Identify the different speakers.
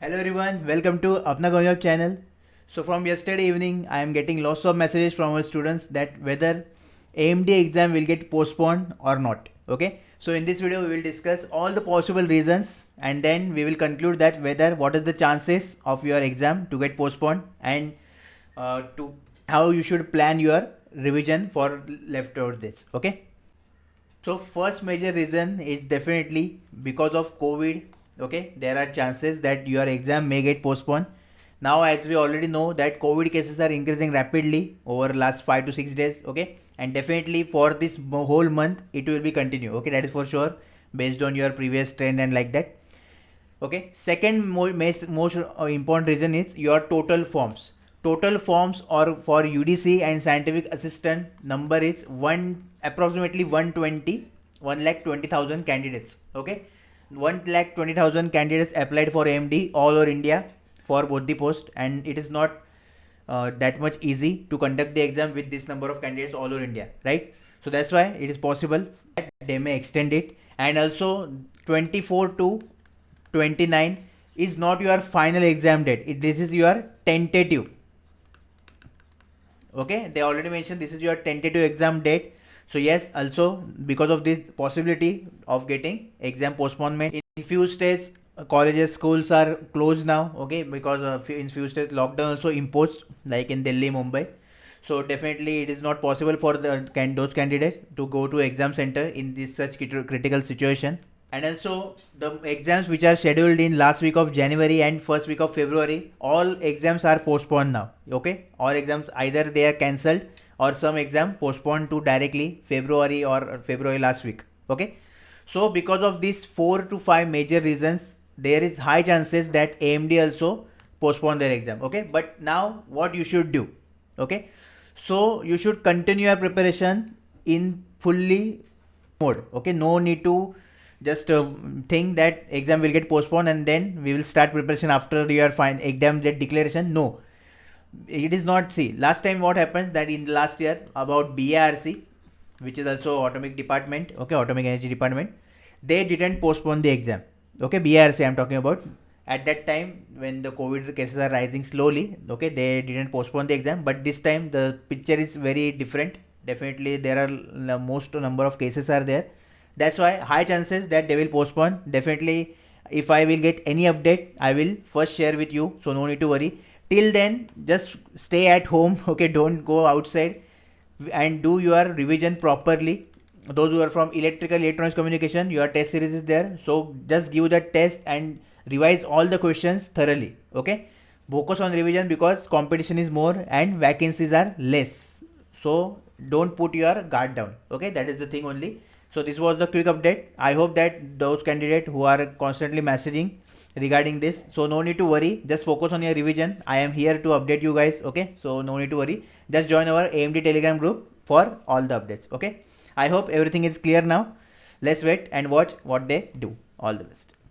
Speaker 1: Hello everyone, welcome to Apna Gonjab channel. So from yesterday evening, I am getting lots of messages from our students that whether AMD exam will get postponed or not. Okay, so in this video we will discuss all the possible reasons and then we will conclude that whether what is the chances of your exam to get postponed and to how you should plan your revision for left over this. Okay. So first major reason is definitely because of COVID. Okay, there are chances that your exam may get postponed. Now, as we already know that COVID cases are increasing rapidly over last 5 to 6 days. Okay, and definitely for this whole month it will be continue. Okay, that is for sure based on your previous trend and like that. Okay, second most important reason is your total forms. Total forms or for UDC and scientific assistant number is approximately 1,20,000 candidates. Okay, 1,20,000 candidates applied for AMD all over India for both the post, and it is not that much easy to conduct the exam with this number of candidates all over India, right? So that's why it is possible that they may extend it, and also 24 to 29 is not your final exam date. This is your tentative. Okay, they already mentioned this is your tentative exam date. So yes, also because of this possibility of getting exam postponement in few states, colleges, schools are closed now. Okay, because in few states lockdown also imposed, like in Delhi, Mumbai. So definitely it is not possible for those candidates to go to exam center in this such critical situation. And also the exams which are scheduled in last week of January and first week of February, all exams are postponed now. Okay, all exams either they are cancelled or some exam postponed to directly February or February last week. Okay, so because of these 4 to 5 major reasons, there is high chances that AMD also postpone their exam. Okay, but now what you should do? Okay, so you should continue your preparation in fully mode. Okay, no need to just think that exam will get postponed and then we will start preparation after your fine exam date declaration. No, it is not. See, last time what happens that in last year about BARC, which is also atomic department, okay, atomic energy department, they didn't postpone the exam. Okay, BARC I'm talking about. At that time when the COVID cases are rising slowly, okay, they didn't postpone the exam, but this time the picture is very different. Definitely there are most number of cases are there. That's why high chances that they will postpone. Definitely if I will get any update, I will first share with you, so no need to worry. Till then just stay at home. Okay, don't go outside and do your revision properly. Those who are from electrical electronics communication, your test series is there, so just give the test and revise all the questions thoroughly. Okay, focus on revision because competition is more and vacancies are less, so don't put your guard down. Okay, that is the thing only. So this was the quick update. I hope that those candidates who are constantly messaging regarding this, so no need to worry, just focus on your revision. I am here to update you guys. Okay, so no need to worry, just join our AMD Telegram group for all the updates. Okay, I hope everything is clear now. Let's wait and watch what they do. All the best.